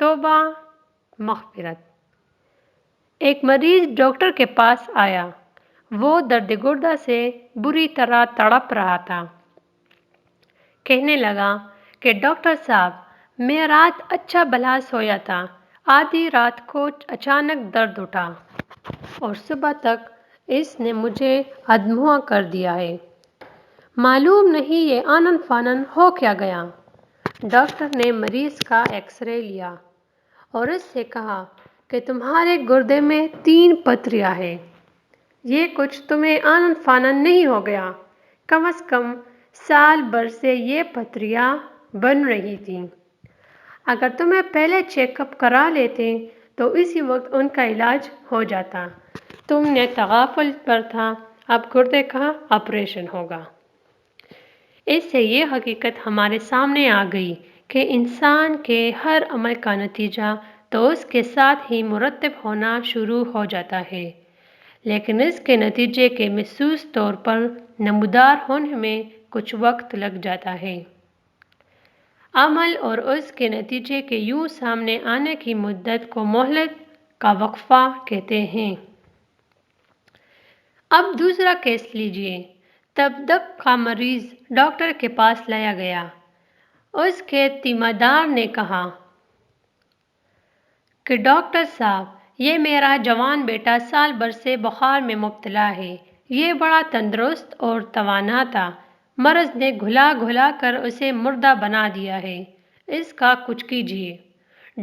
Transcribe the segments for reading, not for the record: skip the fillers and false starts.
توبہ، مغفرت۔ ایک مریض ڈاکٹر کے پاس آیا۔ وہ درد گردہ سے بری طرح تڑپ رہا تھا۔ کہنے لگا کہ ڈاکٹر صاحب، میں رات اچھا بھلا سویا تھا، آدھی رات کو اچانک درد اٹھا اور صبح تک اس نے مجھے ادموا کر دیا ہے۔ معلوم نہیں یہ آنن فانن ہو کیا گیا۔ ڈاکٹر نے مریض کا ایکس رے لیا اور اس سے کہا کہ تمہارے گردے میں 3 پتھریاں ہیں۔ یہ کچھ تمہیں آنن فانن نہیں ہو گیا، کم از کم سال بھر سے یہ پتھریاں بن رہی تھیں۔ اگر تمہیں پہلے چیک اپ کرا لیتے تو اسی وقت ان کا علاج ہو جاتا۔ تم نے تغافل پر تھا، اب گردے کا آپریشن ہوگا۔ اس سے یہ حقیقت ہمارے سامنے آ گئی کہ انسان کے ہر عمل کا نتیجہ تو اس کے ساتھ ہی مرتب ہونا شروع ہو جاتا ہے، لیکن اس کے نتیجے کے محسوس طور پر نمودار ہونے میں کچھ وقت لگ جاتا ہے۔ عمل اور اس کے نتیجے کے یوں سامنے آنے کی مدت کو مہلت کا وقفہ کہتے ہیں۔ اب دوسرا کیس لیجیے۔ تپ کا مریض ڈاکٹر کے پاس لایا گیا۔ اس کے تیماردار نے کہا کہ ڈاکٹر صاحب، یہ میرا جوان بیٹا سال بھر سے بخار میں مبتلا ہے۔ یہ بڑا تندرست اور توانا تھا، مرض نے گھلا گھلا کر اسے مردہ بنا دیا ہے، اس کا کچھ کیجیے۔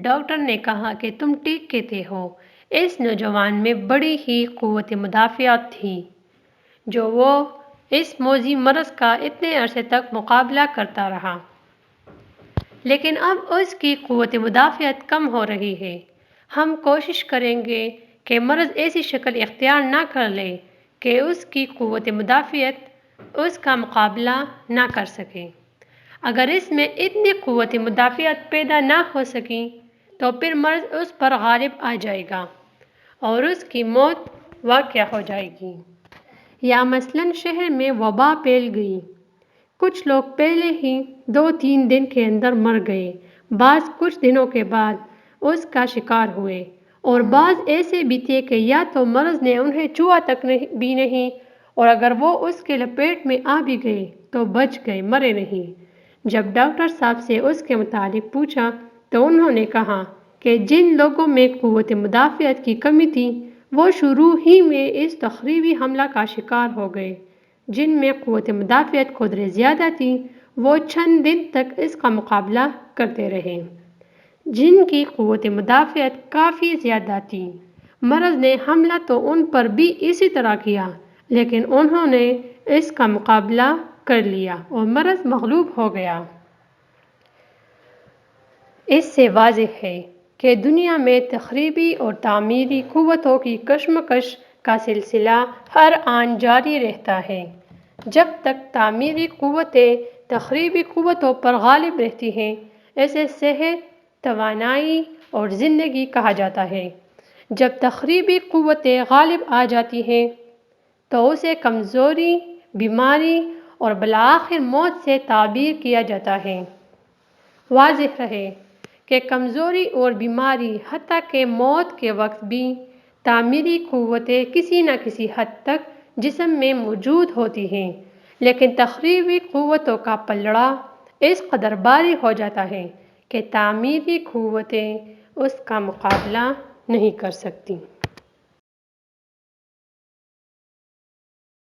ڈاکٹر نے کہا کہ تم ٹھیک کہتے ہو۔ اس نوجوان میں بڑی ہی قوت مدافعت تھی جو وہ اس موذی مرض کا اتنے عرصے تک مقابلہ کرتا رہا۔ لیکن اب اس کی قوت مدافعت کم ہو رہی ہے۔ ہم کوشش کریں گے کہ مرض ایسی شکل اختیار نہ کر لے کہ اس کی قوت مدافعت اس کا مقابلہ نہ کر سکے۔ اگر اس میں اتنی قوت مدافعت پیدا نہ ہو سکی تو پھر مرض اس پر غالب آ جائے گا اور اس کی موت واقع ہو جائے گی۔ یا مثلاً شہر میں وبا پھیل گئی۔ کچھ لوگ پہلے ہی 2-3 دن کے اندر مر گئے، بعض کچھ دنوں کے بعد اس کا شکار ہوئے، اور بعض ایسے بھی تھے کہ یا تو مرض نے انہیں چھوا تک بھی نہیں، اور اگر وہ اس کے لپیٹ میں آ بھی گئے تو بچ گئے، مرے نہیں۔ جب ڈاکٹر صاحب سے اس کے متعلق پوچھا تو انہوں نے کہا کہ جن لوگوں میں قوت مدافعت کی کمی تھی وہ شروع ہی میں اس تخریبی حملہ کا شکار ہو گئے۔ جن میں قوت مدافعت قدرے زیادہ تھی وہ چند دن تک اس کا مقابلہ کرتے رہے۔ جن کی قوت مدافعت کافی زیادہ تھی، مرض نے حملہ تو ان پر بھی اسی طرح کیا، لیکن انہوں نے اس کا مقابلہ کر لیا اور مرض مغلوب ہو گیا۔ اس سے واضح ہے کہ دنیا میں تخریبی اور تعمیری قوتوں کی کشمکش کا سلسلہ ہر آن جاری رہتا ہے۔ جب تک تعمیری قوتیں تخریبی قوتوں پر غالب رہتی ہیں، اسے صحت، توانائی اور زندگی کہا جاتا ہے۔ جب تخریبی قوتیں غالب آ جاتی ہیں تو اسے کمزوری، بیماری اور بالآخر موت سے تعبیر کیا جاتا ہے۔ واضح رہے کہ کمزوری اور بیماری حتیٰ کہ موت کے وقت بھی تعمیری قوتیں کسی نہ کسی حد تک جسم میں موجود ہوتی ہیں، لیکن تخریبی قوتوں کا پلڑا اس قدر بھاری ہو جاتا ہے کہ تعمیری قوتیں اس کا مقابلہ نہیں کر سکتیں۔